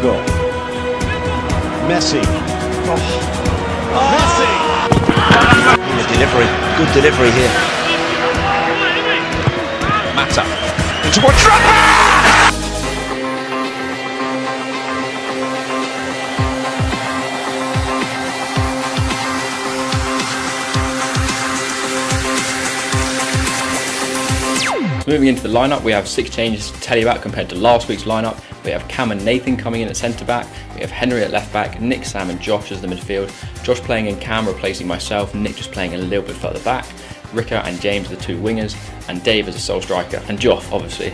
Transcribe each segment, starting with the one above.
Thiago. Messi. Oh. Messi! Delivery, good delivery here. Mata. Into one trap! Moving into the lineup, we have 6 changes to tell you about compared to last week's lineup. We have Cam and Nathan coming in at centre back. We have Henry at left back, Nick, Sam and Josh as the midfield. Josh playing in Cam, replacing myself, Nick just playing a little bit further back. Rico and James are the 2 wingers, and Dave as a sole striker. And Joff, obviously.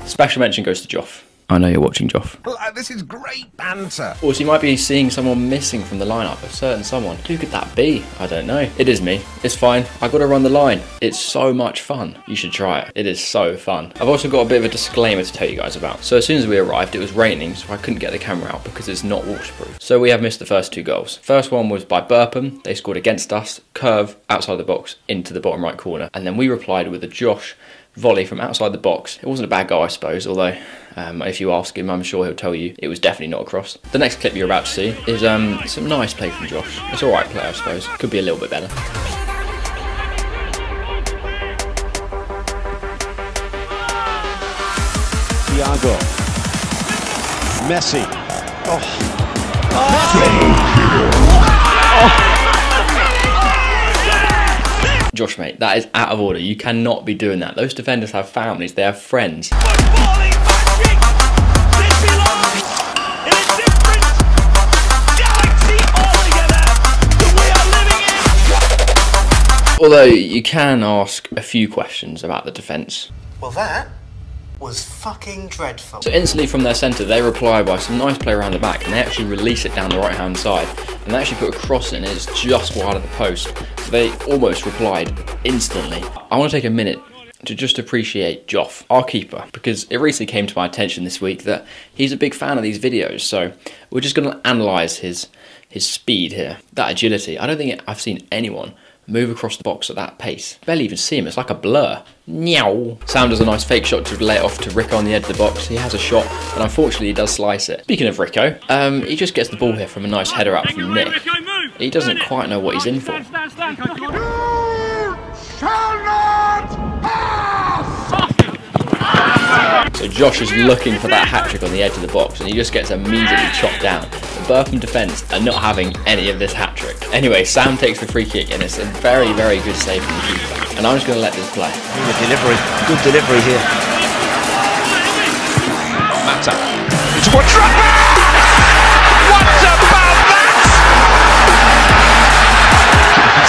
Special mention goes to Joff. I know you're watching, Joff. This is great banter. Also, you might be seeing someone missing from the lineup, a certain someone. Who could that be? I don't know. It is me. It's fine. I gotta run the line. It's so much fun. You should try it. It is so fun. I've also got a bit of a disclaimer to tell you guys about. So as soon as we arrived, it was raining, so I couldn't get the camera out because it's not waterproof. So we have missed the first 2 goals. First one was by Burpham. They scored against us, curve outside the box into the bottom right corner. And then we replied with a Josh volley from outside the box. It wasn't a bad goal, I suppose, although if you ask him, I'm sure he'll tell you it was definitely not a cross. The next clip you're about to see is some nice play from Josh. It's alright play, I suppose. Could be a little bit better. Thiago. Messi. Oh. Messi! Josh, mate, that is out of order. You cannot be doing that. Those defenders have families, they have friends. Although you can ask a few questions about the defence. Well, that was fucking dreadful. So instantly from their centre, they reply by some nice play around the back, and they actually release it down the right hand side, and they actually put a cross in, and it's just wide of the post. So they almost replied instantly. I want to take a minute to just appreciate Joff, our keeper, because it recently came to my attention this week that he's a big fan of these videos, so we're just going to analyse his speed here, that agility. I don't think I've seen anyone move across the box at that pace. Barely even see him, it's like a blur. Meow. Sam does a nice fake shot to lay it off to Rico on the edge of the box. He has a shot, but unfortunately he does slice it. Speaking of Rico, he just gets the ball here from a nice header out from Nick. He doesn't quite know what he's in for. So Josh is looking for that hat-trick on the edge of the box, and he just gets immediately chopped down. The Burpham defence are not having any of this hat-trick. Anyway, Sam takes the free kick, and it's a very, very good save from the keeper. And I'm just going to let this play. Good delivery here. Mata. Into one trap! What about that?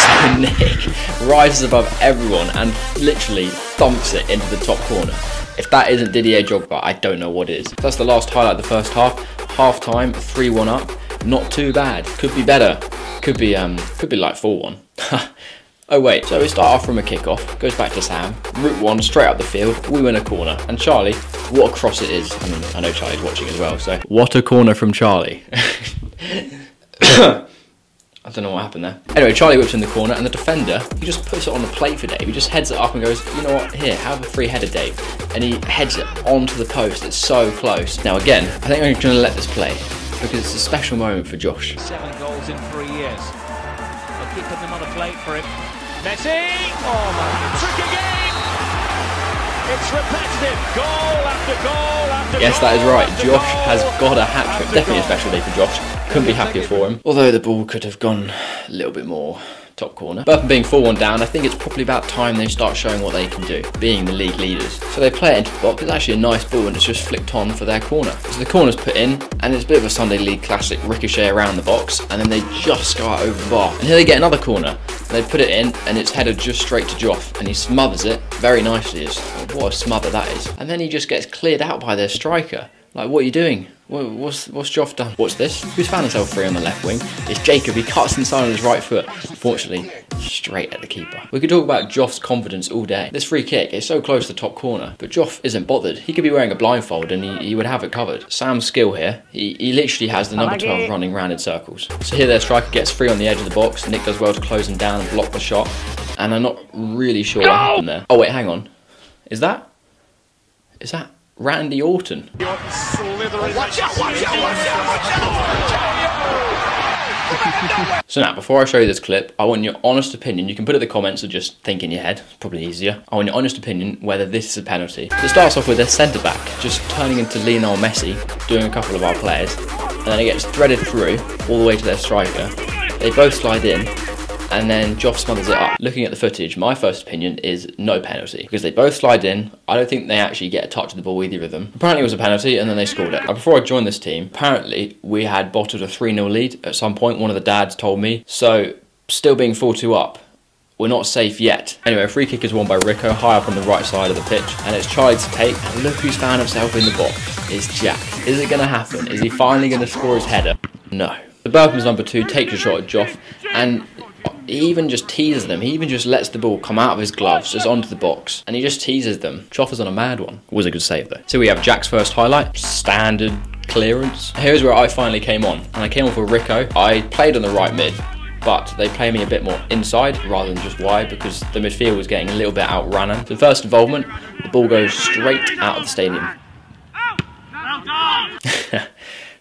So Nick rises above everyone and literally thumps it into the top corner. If that isn't Didier Drogba, I don't know what is. That's the last highlight of the first half. Half time, 3-1 up. Not too bad. Could be better. Could be like 4-1. Oh wait, so we start off from a kickoff, goes back to Sam, route 1 straight up the field, we win a corner, and Charlie, what a cross it is. I mean, I know Charlie's watching as well, so what a corner from Charlie. I don't know what happened there. Anyway, Charlie whips in the corner, and the defender, he just puts it on the plate for Dave. He just heads it up and goes, you know what, here, have a free header, Dave. And he heads it onto the post. It's so close. Now again, I think I'm going to let this play, because it's a special moment for Josh. 7 goals in 3 years. They'll keep them on the plate for him. Messi! Oh my, trick again! It's repetitive, goal after goal after yes, goal. That is right. Josh has got a hat-trick. Definitely a special day for Josh. Couldn't be happier for him. Although the ball could have gone a little bit more top corner. Burpham being 4-1 down, I think it's probably about time they start showing what they can do, being the league leaders. So they play it into the box. It's actually a nice ball, and it's just flicked on for their corner. So the corner's put in, and it's a bit of a Sunday League classic ricochet around the box, and then they just go out over the bar. And here they get another corner. They put it in, and it's headed just straight to Joff, and he smothers it very nicely. What a smother that is. And then he just gets cleared out by their striker. Like, what are you doing? What's Joff done? What's this? Who's found himself free on the left wing? It's Jacob. He cuts inside on his right foot. Fortunately, straight at the keeper. We could talk about Joff's confidence all day. This free kick is so close to the top corner, but Joff isn't bothered. He could be wearing a blindfold and he would have it covered. Sam's skill here, he literally has the number 12 running round in circles. So here their striker gets free on the edge of the box. Nick does well to close him down and block the shot. And I'm not really sure what happened there. Oh wait, hang on. Is that? Randy Orton. So now, before I show you this clip, I want your honest opinion. You can put it in the comments or just think in your head, it's probably easier. I want your honest opinion whether this is a penalty. So it starts off with their centre-back just turning into Lionel Messi, doing a couple of our players, and then it gets threaded through all the way to their striker. They both slide in, and then Joff smothers it up. Looking at the footage, my first opinion is no penalty, because they both slide in. I don't think they actually get a touch of the ball, either of them. Apparently it was a penalty, and then they scored it. Now, before I joined this team, apparently we had bottled a 3-0 lead at some point, one of the dads told me. So, still being 4-2 up, we're not safe yet. Anyway, a free kick is won by Rico, high up on the right side of the pitch, and it's Charlie to take, and look who's found himself in the box. It's Jack. Is it going to happen? Is he finally going to score his header? No. The Burpham's number 2 takes a shot at Joff, and he even just teases them. He even just lets the ball come out of his gloves, just onto the box, and he just teases them. Joff is on a mad one. Was a good save though. So we have Jack's first highlight, standard clearance. Here's where I finally came on, and I came on for Rico. I played on the right mid, but they play me a bit more inside rather than just wide because the midfield was getting a little bit outrun. So first involvement, the ball goes straight out of the stadium.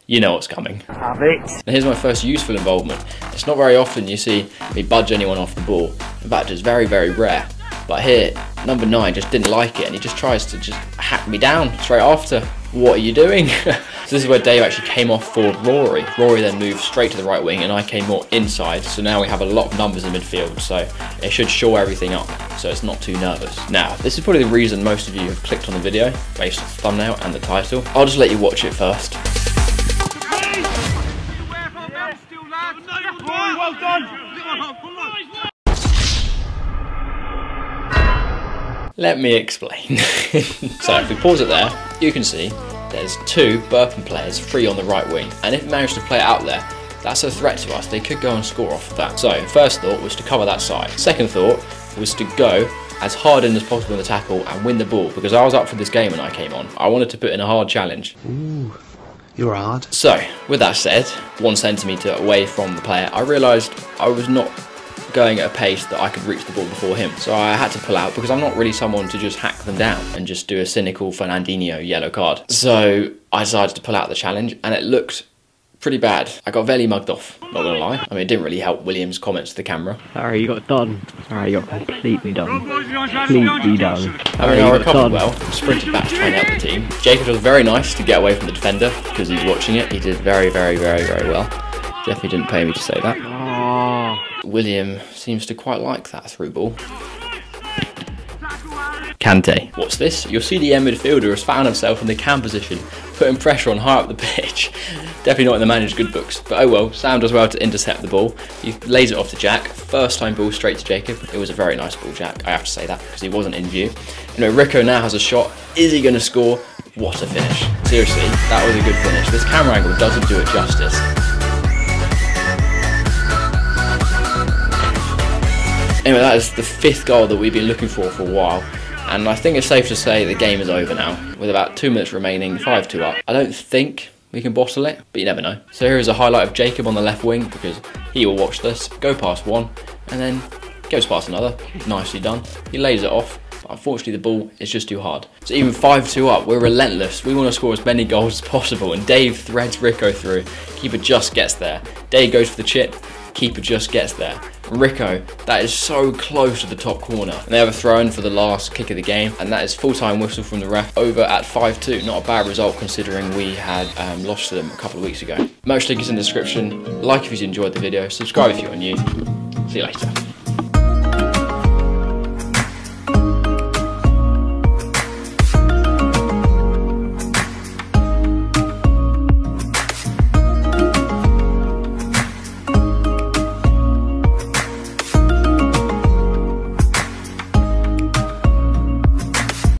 You know what's coming. Have it. And here's my first useful involvement. It's not very often you see me budge anyone off the ball. In fact, it's very, very rare. But here, number 9 just didn't like it, and he just tries to just hack me down straight after. What are you doing? So this is where Dave actually came off for Rory. Rory then moved straight to the right wing, and I came more inside. So now we have a lot of numbers in midfield, so it should shore everything up, so it's not too nervous. Now, this is probably the reason most of you have clicked on the video, based on the thumbnail and the title. I'll just let you watch it first. Well done. Let me explain. So if we pause it there, you can see there's 2 Burpham players free on the right wing, and if we manage to play it out there, that's a threat to us. They could go and score off of that. So first thought was to cover that side. Second thought was to go as hard in as possible in the tackle and win the ball, because I was up for this game when I came on. I wanted to put in a hard challenge. Ooh, you're hard. So, with that said, 1 centimetre away from the player, I realised I was not going at a pace that I could reach the ball before him. So I had to pull out, because I'm not really someone to just hack them down and just do a cynical Fernandinho yellow card. So I decided to pull out the challenge, and it looked pretty bad. I got very mugged off, not gonna lie. I mean, it didn't really help William's comments to the camera. Sorry, you got done. Sorry, you got completely done. Completely done. I mean, I recovered well, sprinted back to try and help the team. Jacob was very nice to get away from the defender because he's watching it. He did very, very, very, very well. Definitely didn't pay me to say that. Oh. William seems to quite like that through ball. Kante. What's this? Your CDM midfielder has found himself in the cam position, putting pressure on high up the pitch. Definitely not in the manager's good books, but oh well. Sam does well to intercept the ball. He lays it off to Jack. First time ball straight to Jacob. It was a very nice ball, Jack. I have to say that because he wasn't in view. You know, Rico now has a shot. Is he going to score? What a finish. Seriously, that was a good finish. This camera angle doesn't do it justice. Anyway, that is the 5th goal that we've been looking for a while. And I think it's safe to say the game is over now. With about 2 minutes remaining, 5-2 up. I don't think we can bottle it, but you never know. So here is a highlight of Jacob on the left wing, because he will watch this, go past one, and then goes past another. Nicely done. He lays it off, but unfortunately the ball is just too hard. So even 5-2 up, we're relentless. We want to score as many goals as possible, and Dave threads Rico through. Keeper just gets there. Dave goes for the chip, keeper just gets there. Rico, that is so close to the top corner. And they have a throw in for the last kick of the game, and that is full-time whistle from the ref over at 5-2. Not a bad result considering we had lost to them a couple of weeks ago. Merch link is in the description. Like if you enjoyed the video, subscribe if you're new. See you later.